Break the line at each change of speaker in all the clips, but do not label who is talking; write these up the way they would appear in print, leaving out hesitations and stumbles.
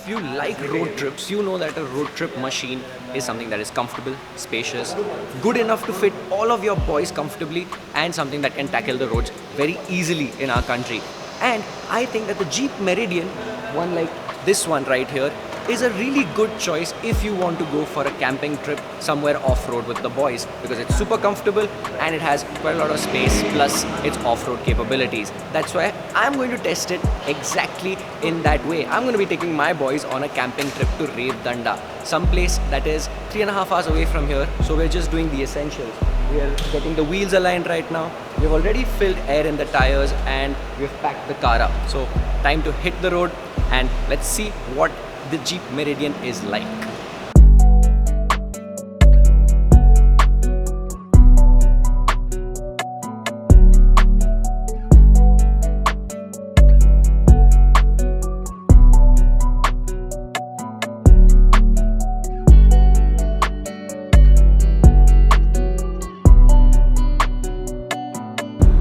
if you like road trips, you know that a road trip machine is something that is comfortable, spacious, good enough to fit all of your boys comfortably, and something that can tackle the roads very easily in our country. And I think that the Jeep Meridian, one like this one right here, is a really good choice if you want to go for a camping trip somewhere off-road with the boys, because it's super comfortable and it has quite a lot of space, plus its off-road capabilities. That's why I'm going to test it exactly in that way. I'm going to be taking my boys on a camping trip to Revdanda, some place that is 3.5 hours away from here. So we're just doing the essentials. We are getting the wheels aligned right now. We've already filled air in the tires and we've packed the car up. So time to hit the road and let's see what the Jeep Meridian is like.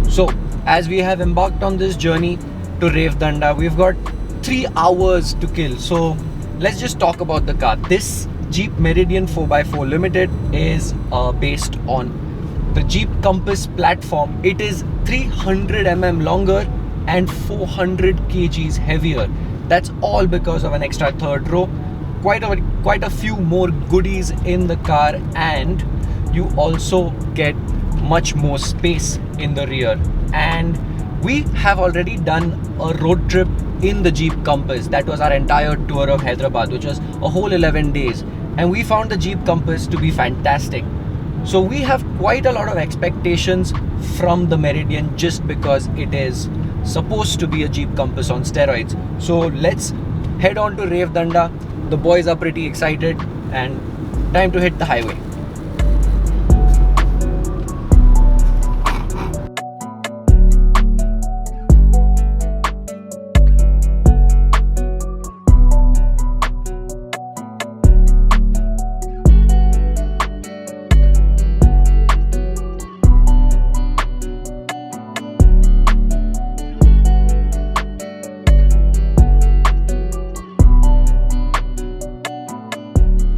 So, as we have embarked on this journey to Revdanda, we've got 3 hours to kill. So, let's just talk about the car. This Jeep Meridian 4x4 Limited is based on the Jeep Compass platform. It is 300 mm longer and 400 kgs heavier. That's all because of an extra third row. Quite a few more goodies in the car, and you also get much more space in the rear. And we have already done a road trip in the Jeep Compass. That was our entire tour of Hyderabad, which was a whole 11 days, and we found the Jeep Compass to be fantastic. So we have quite a lot of expectations from the Meridian just because it is supposed to be a Jeep Compass on steroids. So let's head on to Revdanda. The boys are pretty excited and time to hit the highway.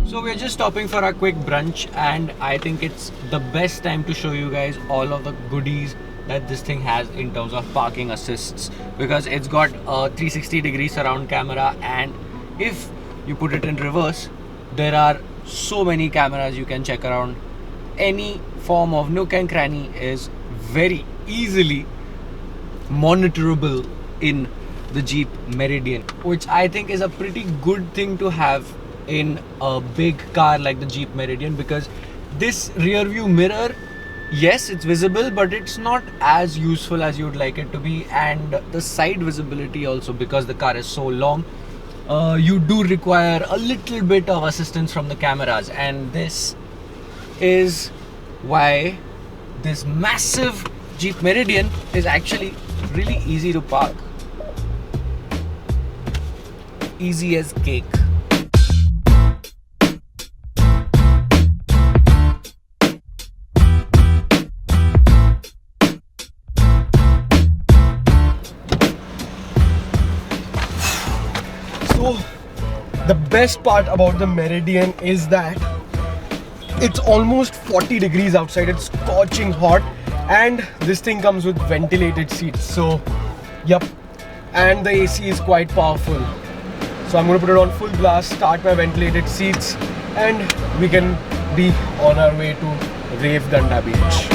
So we're just stopping for a quick brunch, and I think it's the best time to show you guys all of the goodies that this thing has in terms of parking assists, because it's got a 360-degree surround camera, and if you put it in reverse, there are so many cameras you can check around. Any form of nook and cranny is very easily monitorable in the Jeep Meridian, which I think is a pretty good thing to have in a big car like the Jeep Meridian, because this rear view mirror, yes, it's visible, but it's not as useful as you'd like it to be. And the side visibility also, because the car is so long, you do require a little bit of assistance from the cameras, and this is why this massive Jeep Meridian is actually really easy to park. Easy as cake.
So the best part about the Meridian is that it's almost 40 degrees outside. It's scorching hot, and this thing comes with ventilated seats. So yep, and the AC is quite powerful. So I'm going to put it on full blast, start my ventilated seats, and we can be on our way to Revdanda Beach.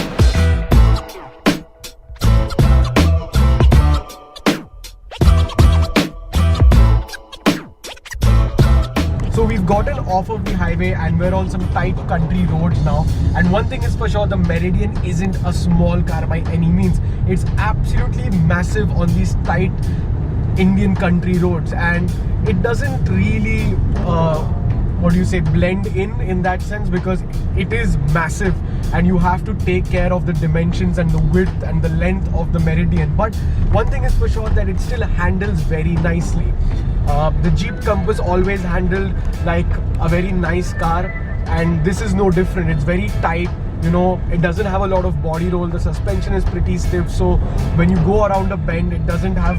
So we've gotten off of the highway and we're on some tight country roads now. And one thing is for sure, the Meridian isn't a small car by any means. It's absolutely massive on these tight Indian country roads, and it doesn't really blend in that sense, because it is massive and you have to take care of the dimensions and the width and the length of the Meridian. But one thing is for sure, that it still handles very nicely. The Jeep Compass always handled like a very nice car, and this is no different. It's very tight, You know, it doesn't have a lot of body roll. The suspension is pretty stiff, so when you go around a bend, it doesn't have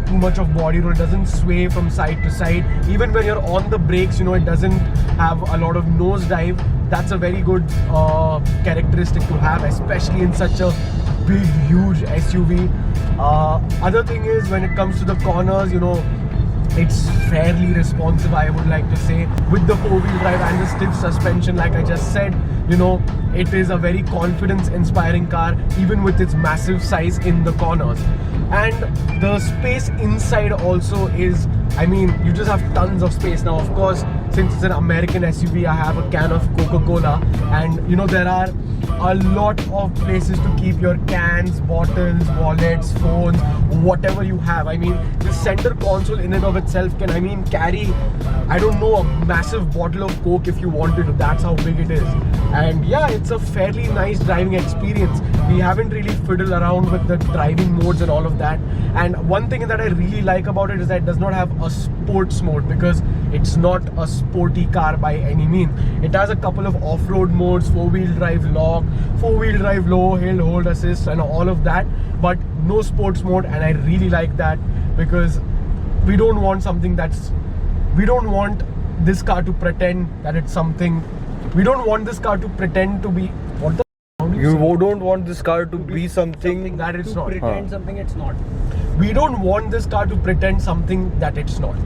too much of body roll. It doesn't sway from side to side. Even when you're on the brakes, you know, it doesn't have a lot of nose dive. That's a very good characteristic to have, especially in such a big, huge SUV. Other thing is, when it comes to the corners, you know, it's fairly responsive, I would like to say, with the four-wheel drive and the stiff suspension. Like I just said, you know, it is a very confidence-inspiring car, even with its massive size in the corners. And the space inside also is, I mean, you just have tons of space. Now, of course, since it's an American SUV, I have a can of Coca-Cola, and you know, there are a lot of places to keep your cans, bottles, wallets, phones, whatever you have. I mean, the center console in and of itself can, I mean, carry, I don't know, a massive bottle of Coke if you wanted to. That's how big it is. And yeah, it's a fairly nice driving experience. We haven't really fiddled around with the driving modes and all of that. And one thing that I really like about it is that it does not have a sports mode, because it's not a sporty car by any means. It has a couple of off-road modes, four-wheel drive lock, four-wheel drive low, hill hold assist, and all of that, but no sports mode. And I really like that, because we don't want something that's, we don't want this car to pretend that it's something, we don't want this car to pretend to be, what the
You don't want this car to be something
that it's not.
Pretend something it's not.
We don't want this car to pretend something that it's not.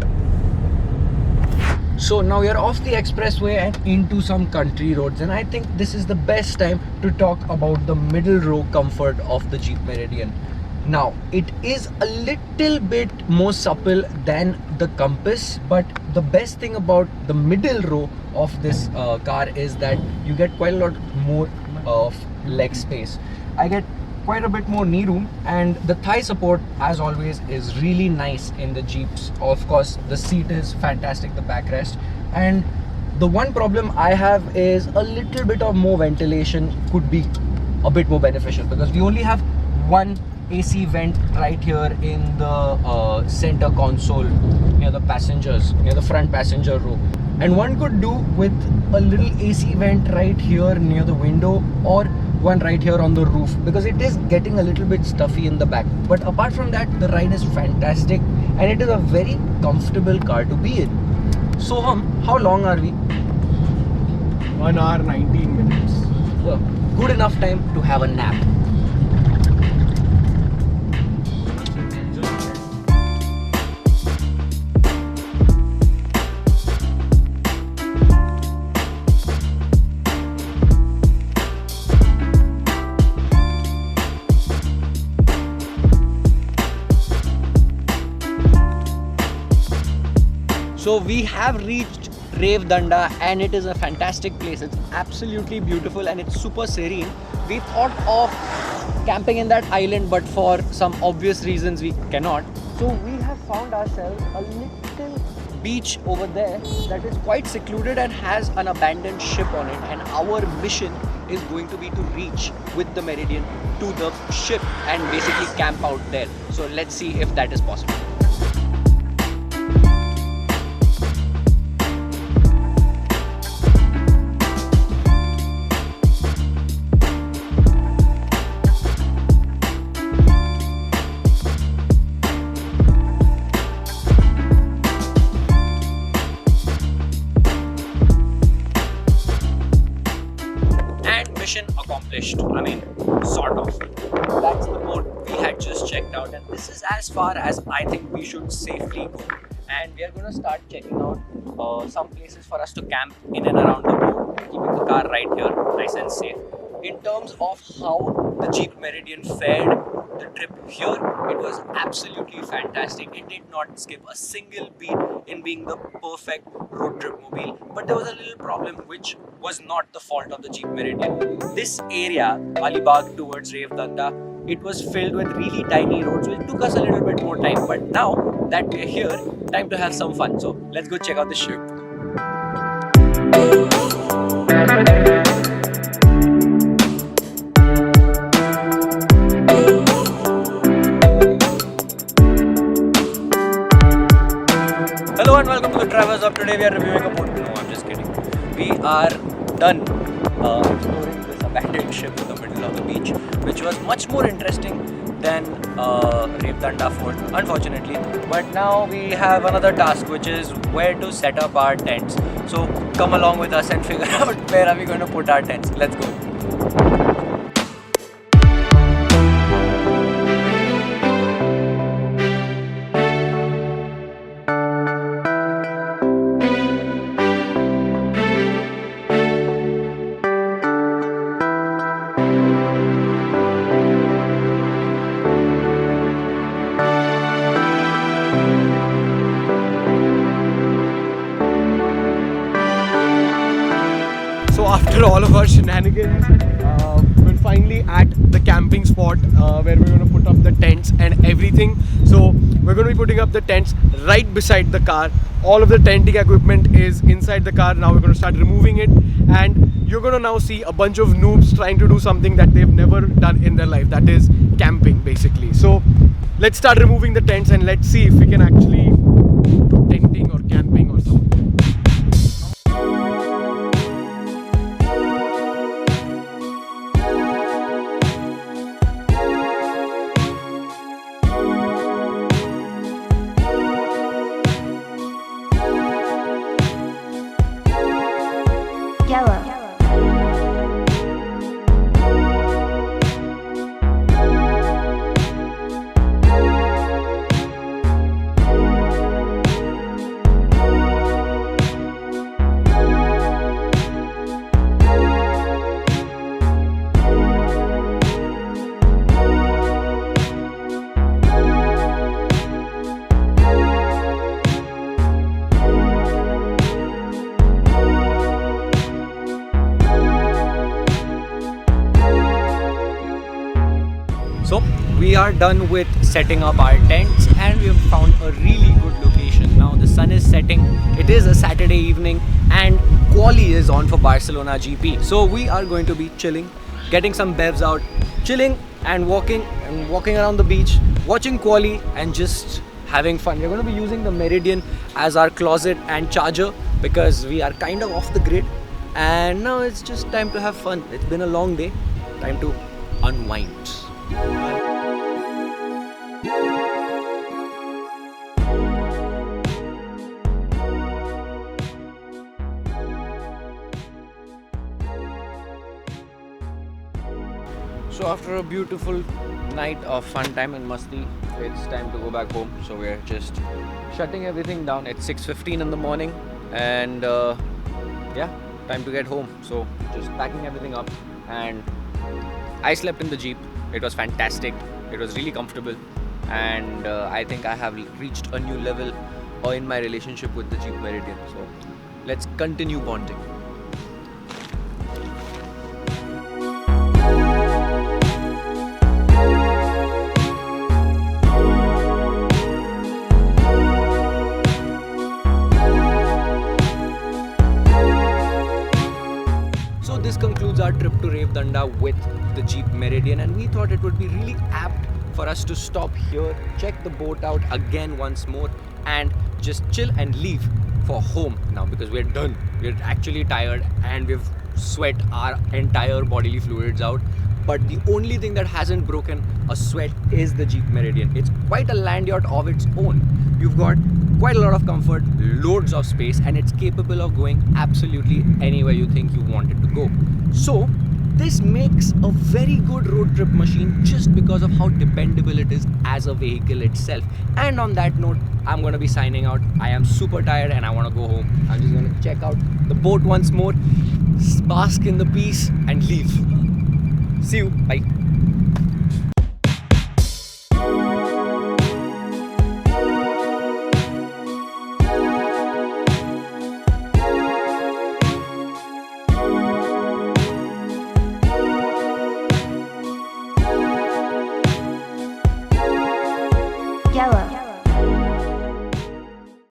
So now you're off the expressway and into some country roads, and I think this is the best time to talk about the middle row comfort of the Jeep Meridian. Now, it is a little bit more supple than the Compass, but the best thing about the middle row of this car is that you get quite a lot more of leg space. I get quite a bit more knee room, and the thigh support, as always, is really nice in the Jeeps. Of course, the seat is fantastic, the backrest, and the one problem I have is a little bit of more ventilation could be a bit more beneficial, because we only have one AC vent right here in the center console near the passengers, near the front passenger row, and one could do with a little AC vent right here near the window, or one right here on the roof, because it is getting a little bit stuffy in the back. But apart from that, the ride is fantastic, and it is a very comfortable car to be in. So how long are we?
1 hour 19 minutes.
Well, good enough time to have a nap. So we have reached Revdanda, and it is a fantastic place. It's absolutely beautiful and it's super serene. We thought of camping in that island, but for some obvious reasons we cannot. So we have found ourselves a little beach over there that is quite secluded and has an abandoned ship on it, and our mission is going to be to reach with the Meridian to the ship and basically camp out there. So let's see if that is possible. Accomplished. I mean, sort of. That's the boat we had just checked out, and this is as far as I think we should safely go. And we are going to start checking out some places for us to camp in and around the boat, keeping the car right here, nice and safe. In terms of how the Jeep Meridian fared the trip here, it was absolutely fantastic. It did not skip a single beat in being the perfect road trip mobile. But there was a little problem which was not the fault of the Jeep Meridian. This area, Alibaug towards Revdanda, it was filled with really tiny roads, which took us a little bit more time. But now that we're here, time to have some fun. So let's go check out the ship. Hello and welcome to the Travelers Up. Today we are reviewing a boat. No, I'm just kidding. We are done exploring this spaceship in the middle of the beach, which was much more interesting than Revdanda Fort, unfortunately. But now we have another task, which is where to set up our tents. So come along with us and figure out where are we going to put our tents. Let's go.
So after all of our shenanigans, we're finally at the camping spot where we're going to put up the tents and everything. So we're going to be putting up the tents right beside the car. All of the tenting equipment is inside the car. Now we're going to start removing it, and you're going to now see a bunch of noobs trying to do something that they've never done in their life, that is camping basically. So let's start removing the tents and let's see if we can actually do tenting or camping or something.
Yellow.
So we are done with setting up our tents and we have found a really good location. Now the sun is setting, it is a Saturday evening and quali is on for Barcelona GP. So we are going to be chilling, getting some bevs out, chilling and walking around the beach, watching quali and just having fun. We're going to be using the Meridian as our closet and charger because we are kind of off the grid, and now it's just time to have fun. It's been a long day, time to unwind. So after a beautiful night of fun time in Masti, it's time to go back home. So we're just shutting everything down. It's 6:15 in the morning and yeah, time to get home. So just packing everything up, and I slept in the Jeep. It was fantastic. It was really comfortable, and I think I have reached a new level in my relationship with the Jeep Meridian. So let's continue bonding. So this concludes our trip to Revdanda with the Jeep Meridian, and we thought it would be really apt for us to stop here, check the boat out again once more, and just chill and leave for home now because we're done. We're actually tired and we've sweat our entire bodily fluids out. But the only thing that hasn't broken a sweat is the Jeep Meridian. It's quite a land yacht of its own. You've got quite a lot of comfort, loads of space, and it's capable of going absolutely anywhere you think you want it to go. So this makes a very good road trip machine just because of how dependable it is as a vehicle itself. And on that note, I'm going to be signing out. I am super tired and I want to go home. I'm just going to check out the boat once more, bask in the peace and leave. See you. Bye.